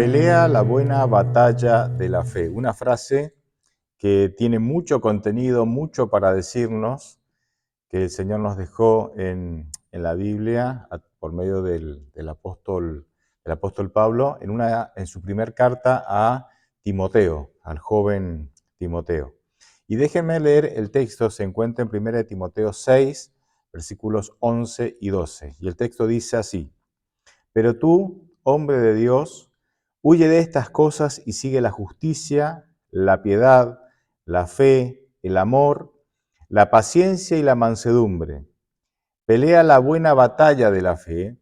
pelea la buena batalla de la fe. Una frase que tiene mucho contenido, mucho para decirnos, que el Señor nos dejó en la Biblia por medio del apóstol Pablo en su primer carta a Timoteo, al joven Timoteo. Y déjenme leer el texto, se encuentra en 1 Timoteo 6, versículos 11 y 12. Y el texto dice así: Pero tú, hombre de Dios, huye de estas cosas y sigue la justicia, la piedad, la fe, el amor, la paciencia y la mansedumbre. Pelea la buena batalla de la fe,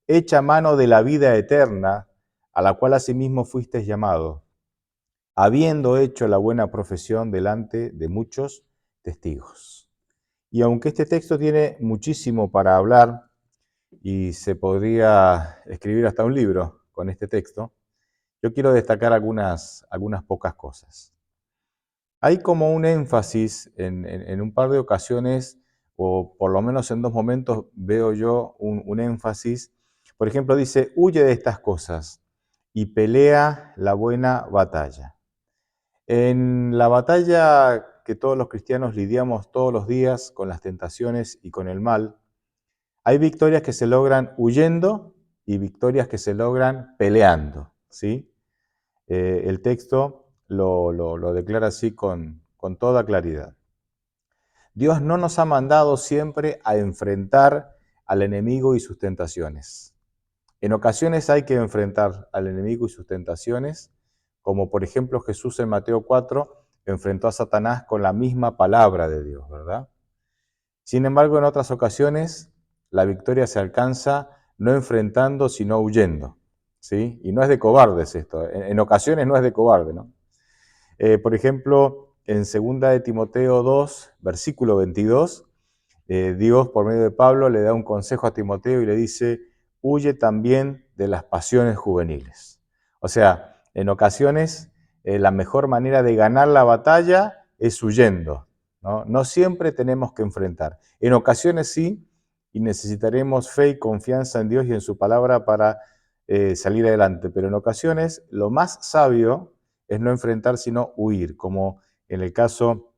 echa mano de la vida eterna, a la cual asimismo fuiste llamado, habiendo hecho la buena profesión delante de muchos testigos. Y aunque este texto tiene muchísimo para hablar, y se podría escribir hasta un libro con este texto, yo quiero destacar algunas pocas cosas. Hay como un énfasis en un par de ocasiones, o por lo menos en dos momentos veo yo un énfasis. Por ejemplo, dice, huye de estas cosas y pelea la buena batalla. En la batalla que todos los cristianos lidiamos todos los días con las tentaciones y con el mal, hay victorias que se logran huyendo y victorias que se logran peleando, ¿sí? El texto lo declara así con toda claridad. Dios no nos ha mandado siempre a enfrentar al enemigo y sus tentaciones. En ocasiones hay que enfrentar al enemigo y sus tentaciones, como por ejemplo Jesús en Mateo 4 enfrentó a Satanás con la misma palabra de Dios, ¿verdad? Sin embargo, en otras ocasiones, la victoria se alcanza no enfrentando, sino huyendo, ¿sí? Y no es de cobardes esto, en ocasiones no es de cobarde, ¿no? Por ejemplo, en 2 de Timoteo 2, versículo 22, Dios, por medio de Pablo, le da un consejo a Timoteo y le dice, huye también de las pasiones juveniles. O sea, en ocasiones, la mejor manera de ganar la batalla es huyendo, ¿no? No siempre tenemos que enfrentar. En ocasiones sí, y necesitaremos fe y confianza en Dios y en su palabra para salir adelante, pero en ocasiones lo más sabio es no enfrentar, sino huir, como en el caso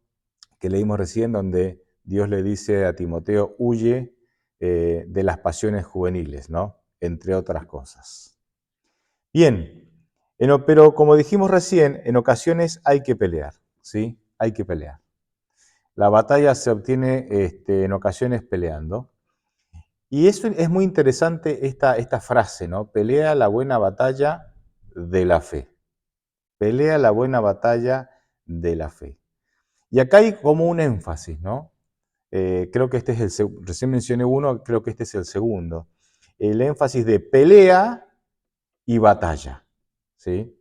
que leímos recién, donde Dios le dice a Timoteo, huye de las pasiones juveniles, ¿no? Entre otras cosas. Bien, pero como dijimos recién, en ocasiones hay que pelear, ¿sí? Hay que pelear. La batalla se obtiene en ocasiones peleando. Y eso es muy interesante esta frase, ¿no? Pelea la buena batalla de la fe. Pelea la buena batalla de la fe. Y acá hay como un énfasis, ¿no? Creo que este es recién mencioné uno, creo que este es el segundo. El énfasis de pelea y batalla, ¿sí?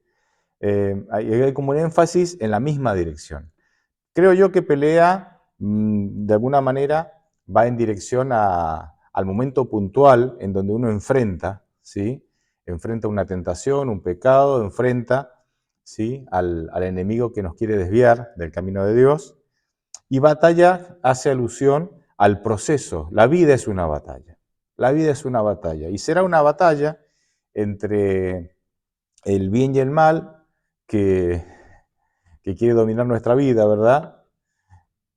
Hay como un énfasis en la misma dirección. Creo yo que pelea, de alguna manera, va en dirección al momento puntual en donde uno enfrenta, ¿sí? Enfrenta una tentación, un pecado, enfrenta, ¿sí? al enemigo que nos quiere desviar del camino de Dios. Y batalla hace alusión al proceso. La vida es una batalla. La vida es una batalla. Y será una batalla entre el bien y el mal que quiere dominar nuestra vida, ¿verdad?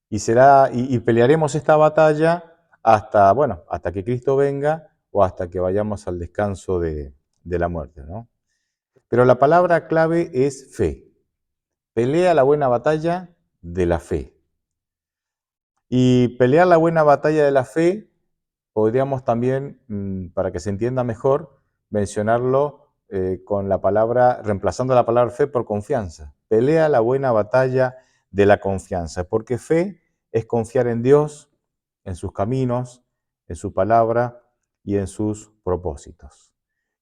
Y pelearemos esta batalla hasta, bueno, hasta que Cristo venga o hasta que vayamos al descanso de la muerte, ¿no? Pero la palabra clave es fe. Pelea la buena batalla de la fe. Y pelear la buena batalla de la fe, podríamos también, para que se entienda mejor, mencionarlo con la palabra, reemplazando la palabra fe por confianza. Pelea la buena batalla de la confianza, porque fe es confiar en Dios, en sus caminos, en su palabra y en sus propósitos.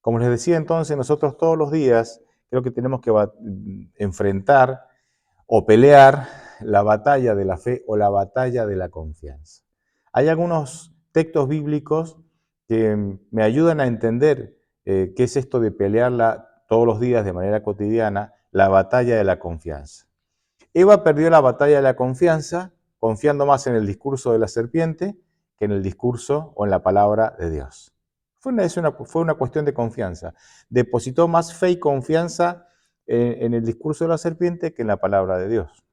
Como les decía entonces, nosotros todos los días creo que tenemos que enfrentar o pelear la batalla de la fe o la batalla de la confianza. Hay algunos textos bíblicos que me ayudan a entender qué es esto de pelearla todos los días de manera cotidiana, la batalla de la confianza. Eva perdió la batalla de la confianza confiando más en el discurso de la serpiente que en el discurso o en la palabra de Dios. Fue una cuestión de confianza. Depositó más fe y confianza en el discurso de la serpiente que en la palabra de Dios.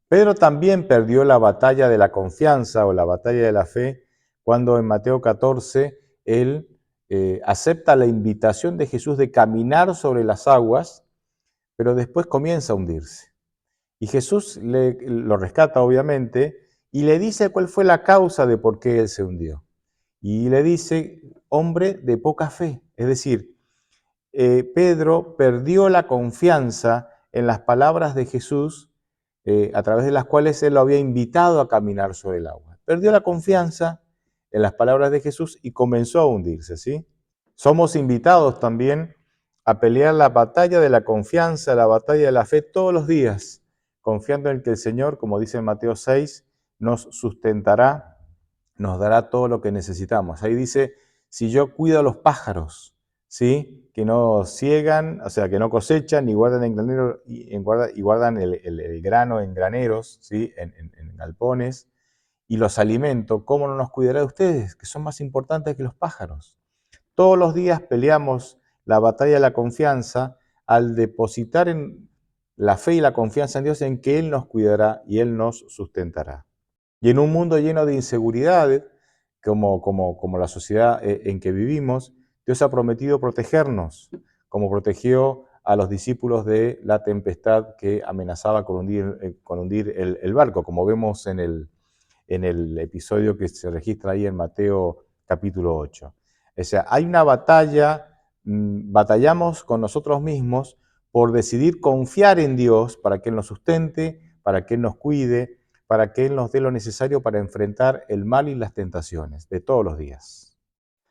Pedro también perdió la batalla de la confianza o la batalla de la fe cuando en Mateo 14 él acepta la invitación de Jesús de caminar sobre las aguas, pero después comienza a hundirse. Y Jesús lo rescata, obviamente, y le dice cuál fue la causa de por qué él se hundió. Y le dice, hombre de poca fe. Es decir, Pedro perdió la confianza en las palabras de Jesús, a través de las cuales él lo había invitado a caminar sobre el agua. Perdió la confianza en las palabras de Jesús y comenzó a hundirse, ¿sí? Somos invitados también a pelear la batalla de la confianza, la batalla de la fe todos los días, confiando en que el Señor, como dice en Mateo 6, nos sustentará, nos dará todo lo que necesitamos. Ahí dice, si yo cuido a los pájaros, ¿sí? Que no ciegan, o sea, que no cosechan, ni guardan en granero, y guardan el grano en graneros, ¿sí? En galpones, y los alimento, ¿cómo no nos cuidará de ustedes, que son más importantes que los pájaros? Todos los días peleamos la batalla de la confianza al depositar en la fe y la confianza en Dios, en que Él nos cuidará y Él nos sustentará. Y en un mundo lleno de inseguridades, como la sociedad en que vivimos, Dios ha prometido protegernos, como protegió a los discípulos de la tempestad que amenazaba con hundir el barco, como vemos en el episodio que se registra ahí en Mateo capítulo 8. O sea, hay una batalla, batallamos con nosotros mismos por decidir confiar en Dios para que Él nos sustente, para que Él nos cuide, para que Él nos dé lo necesario para enfrentar el mal y las tentaciones de todos los días.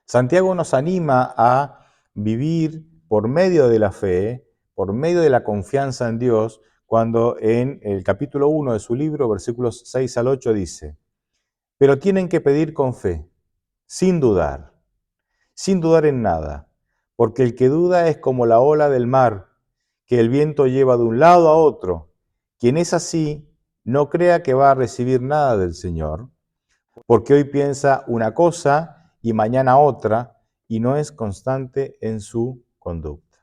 Santiago nos anima a vivir por medio de la fe, por medio de la confianza en Dios, cuando en el capítulo 1 de su libro, versículos 6 al 8, dice: pero tienen que pedir con fe, sin dudar en nada, porque el que duda es como la ola del mar, que el viento lleva de un lado a otro. Quien es así, no crea que va a recibir nada del Señor, porque hoy piensa una cosa y mañana otra, y no es constante en su conducta.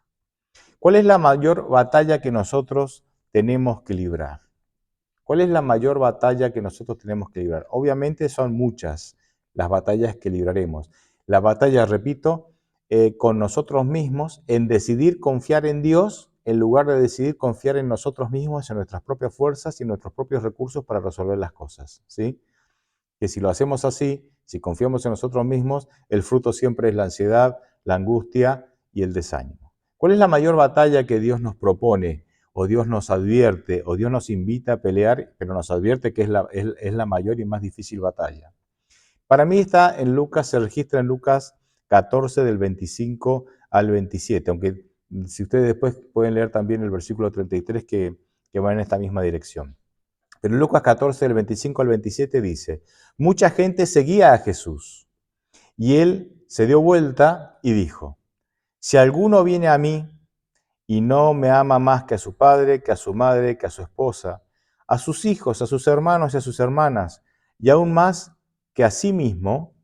¿Cuál es la mayor batalla que nosotros tenemos que librar? ¿Cuál es la mayor batalla que nosotros tenemos que librar? Obviamente son muchas las batallas que libraremos. La batalla, repito, con nosotros mismos, en decidir confiar en Dios, en lugar de decidir confiar en nosotros mismos, en nuestras propias fuerzas y en nuestros propios recursos para resolver las cosas, ¿sí? Que si lo hacemos así, si confiamos en nosotros mismos, el fruto siempre es la ansiedad, la angustia y el desánimo. ¿Cuál es la mayor batalla que Dios nos propone, o Dios nos advierte, o Dios nos invita a pelear, pero nos advierte que es la mayor y más difícil batalla? Para mí está en Lucas, se registra en Lucas 14 del 25 al 27, aunque si ustedes después pueden leer también el versículo 33 que va en esta misma dirección. Pero en Lucas 14, del 25 al 27 dice: mucha gente seguía a Jesús, y él se dio vuelta y dijo: si alguno viene a mí y no me ama más que a su padre, que a su madre, que a su esposa, a sus hijos, a sus hermanos y a sus hermanas, y aún más que a sí mismo,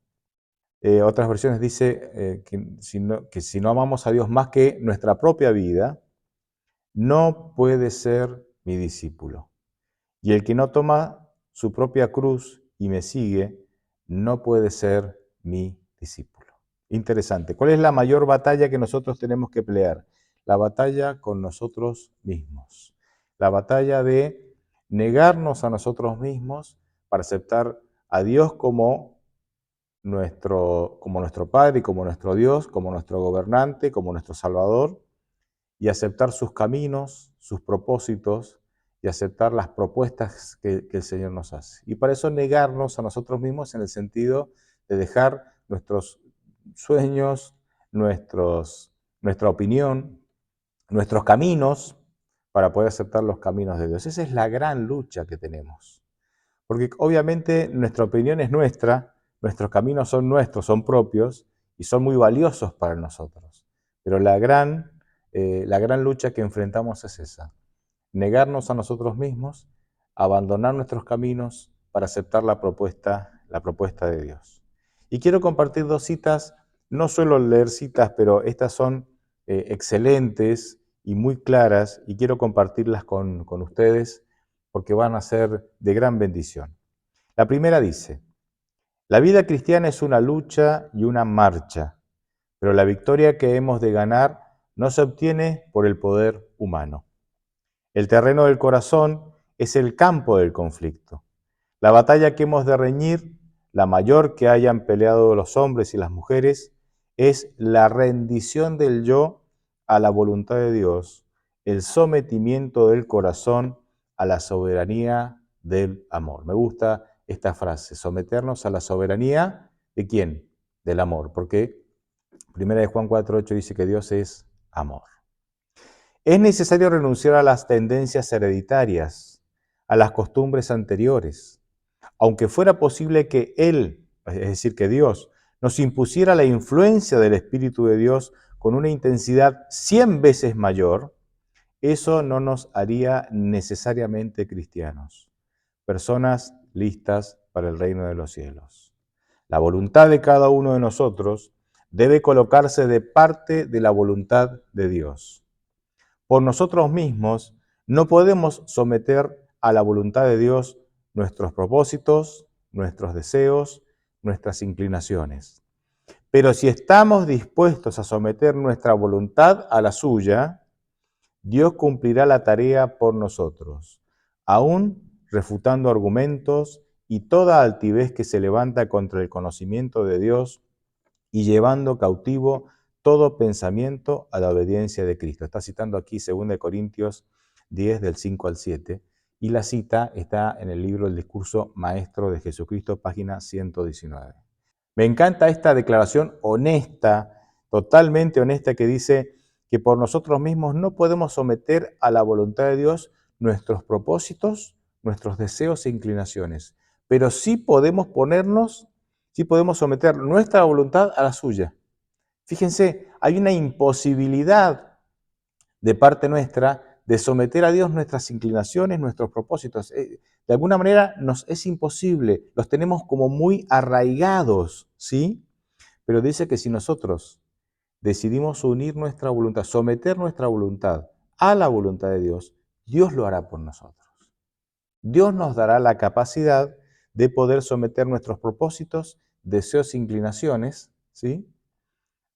otras versiones dice que si no amamos a Dios más que nuestra propia vida, no puede ser mi discípulo. Y el que no toma su propia cruz y me sigue, no puede ser mi discípulo. Interesante. ¿Cuál es la mayor batalla que nosotros tenemos que pelear? La batalla con nosotros mismos. La batalla de negarnos a nosotros mismos para aceptar a Dios como nuestro Padre y como nuestro Dios, como nuestro gobernante, como nuestro Salvador, y aceptar sus caminos, sus propósitos, y aceptar las propuestas que el Señor nos hace. Y para eso negarnos a nosotros mismos en el sentido de dejar nuestros sueños, nuestra opinión, nuestros caminos, para poder aceptar los caminos de Dios. Esa es la gran lucha que tenemos. Porque obviamente nuestra opinión es nuestra, nuestros caminos son nuestros, son propios y son muy valiosos para nosotros. Pero la gran lucha que enfrentamos es esa: negarnos a nosotros mismos, abandonar nuestros caminos para aceptar la propuesta de Dios. Y quiero compartir dos citas No suelo leer citas, pero estas son excelentes y muy claras y quiero compartirlas con ustedes porque van a ser de gran bendición. La primera dice, la vida cristiana es una lucha y una marcha, pero la victoria que hemos de ganar no se obtiene por el poder humano. El terreno del corazón es el campo del conflicto. La batalla que hemos de reñir, la mayor que hayan peleado los hombres y las mujeres, es la rendición del yo a la voluntad de Dios, el sometimiento del corazón a la soberanía del amor. Me gusta esta frase, someternos a la soberanía ¿de quién? Del amor, porque 1 de Juan 4:8 dice que Dios es amor. Es necesario renunciar a las tendencias hereditarias, a las costumbres anteriores. Aunque fuera posible que Él, es decir, que Dios, nos impusiera la influencia del Espíritu de Dios con una intensidad 100 veces mayor, eso no nos haría necesariamente cristianos, personas listas para el reino de los cielos. La voluntad de cada uno de nosotros debe colocarse de parte de la voluntad de Dios. Por nosotros mismos no podemos someter a la voluntad de Dios nuestros propósitos, nuestros deseos, nuestras inclinaciones. Pero si estamos dispuestos a someter nuestra voluntad a la suya, Dios cumplirá la tarea por nosotros, aún refutando argumentos y toda altivez que se levanta contra el conocimiento de Dios y llevando cautivo todo pensamiento a la obediencia de Cristo. Está citando aquí 2 Corintios 10, del 5 al 7, y la cita está en el libro El Discurso Maestro de Jesucristo, página 119. Me encanta esta declaración honesta, totalmente honesta, que dice que por nosotros mismos no podemos someter a la voluntad de Dios nuestros propósitos, nuestros deseos e inclinaciones, pero sí podemos someter nuestra voluntad a la suya. Fíjense, hay una imposibilidad de parte nuestra de someter a Dios nuestras inclinaciones, nuestros propósitos. De alguna manera nos es imposible, los tenemos como muy arraigados, ¿sí? Pero dice que si nosotros decidimos unir nuestra voluntad, someter nuestra voluntad a la voluntad de Dios, Dios lo hará por nosotros. Dios nos dará la capacidad de poder someter nuestros propósitos, deseos e inclinaciones, ¿sí?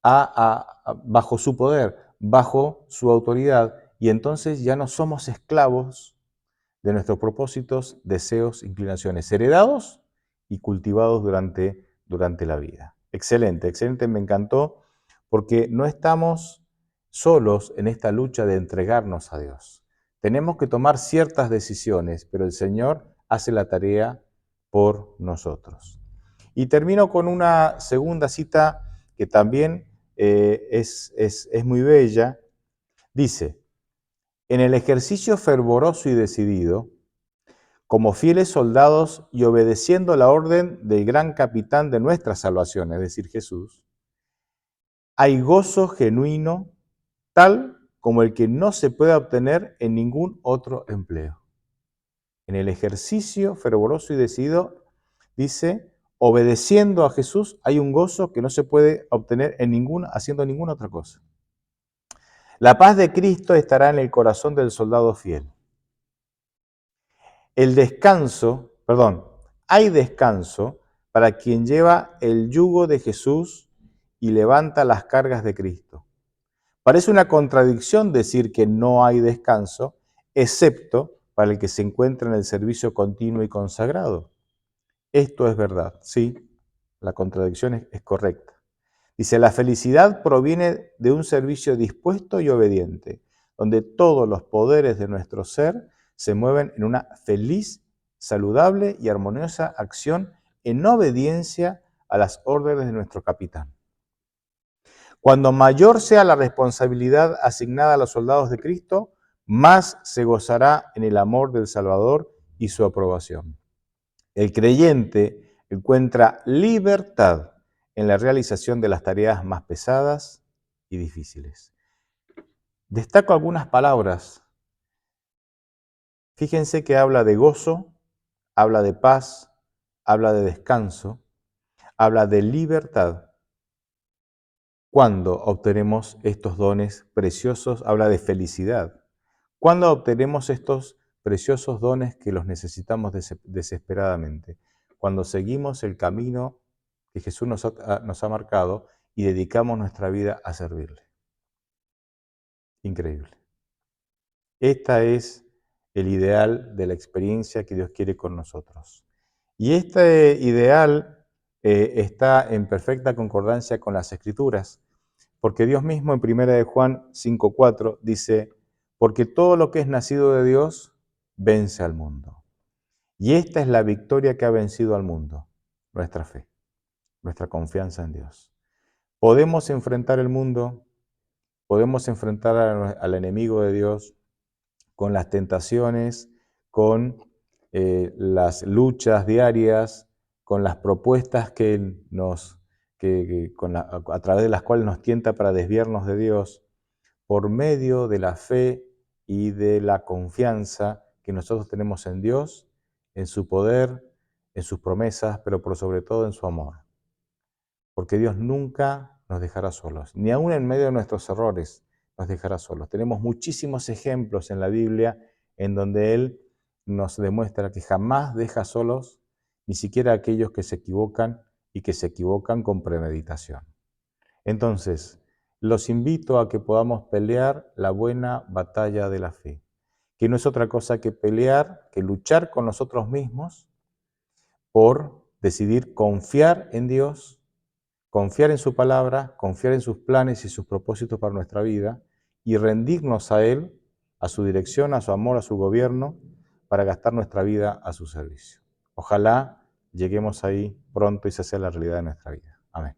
Bajo su poder, bajo su autoridad, y entonces ya no somos esclavos de nuestros propósitos, deseos, inclinaciones, heredados y cultivados durante la vida. Excelente, excelente, me encantó, porque no estamos solos en esta lucha de entregarnos a Dios. Tenemos que tomar ciertas decisiones, pero el Señor hace la tarea por nosotros. Y termino con una segunda cita que también es muy bella. Dice, en el ejercicio fervoroso y decidido, como fieles soldados y obedeciendo la orden del gran capitán de nuestra salvación, es decir, Jesús, hay gozo genuino tal como el que no se puede obtener en ningún otro empleo. En el ejercicio fervoroso y decidido, dice, obedeciendo a Jesús, hay un gozo que no se puede obtener haciendo ninguna otra cosa. La paz de Cristo estará en el corazón del soldado fiel. Hay descanso para quien lleva el yugo de Jesús y levanta las cargas de Cristo. Parece una contradicción decir que no hay descanso, excepto para el que se encuentra en el servicio continuo y consagrado. Esto es verdad, sí, la contradicción es correcta. Dice, la felicidad proviene de un servicio dispuesto y obediente, donde todos los poderes de nuestro ser se mueven en una feliz, saludable y armoniosa acción en obediencia a las órdenes de nuestro capitán. Cuando mayor sea la responsabilidad asignada a los soldados de Cristo, más se gozará en el amor del Salvador y su aprobación. El creyente encuentra libertad en la realización de las tareas más pesadas y difíciles. Destaco algunas palabras. Fíjense que habla de gozo, habla de paz, habla de descanso, habla de libertad ¿Cuándo obtenemos estos dones preciosos? Habla de felicidad. ¿Cuándo obtenemos estos preciosos dones que los necesitamos desesperadamente? Cuando seguimos el camino que Jesús nos ha marcado y dedicamos nuestra vida a servirle. Increíble. Este es el ideal de la experiencia que Dios quiere con nosotros. Y este ideal está en perfecta concordancia con las Escrituras, porque Dios mismo en 1 de Juan 5:4 dice, porque todo lo que es nacido de Dios vence al mundo. Y esta es la victoria que ha vencido al mundo, nuestra fe, nuestra confianza en Dios. Podemos enfrentar el mundo, podemos enfrentar al enemigo de Dios con las tentaciones, con las luchas diarias, con las propuestas a través de las cuales nos tienta para desviarnos de Dios, por medio de la fe y de la confianza que nosotros tenemos en Dios, en su poder, en sus promesas, pero por sobre todo en su amor. Porque Dios nunca nos dejará solos, ni aun en medio de nuestros errores nos dejará solos. Tenemos muchísimos ejemplos en la Biblia en donde Él nos demuestra que jamás deja solos ni siquiera a aquellos que se equivocan y que se equivocan con premeditación. Entonces, los invito a que podamos pelear la buena batalla de la fe, que no es otra cosa que pelear, que luchar con nosotros mismos por decidir confiar en Dios, confiar en su palabra, confiar en sus planes y sus propósitos para nuestra vida y rendirnos a Él, a su dirección, a su amor, a su gobierno, para gastar nuestra vida a su servicio. Ojalá lleguemos ahí pronto y se sea la realidad de nuestra vida. Amén.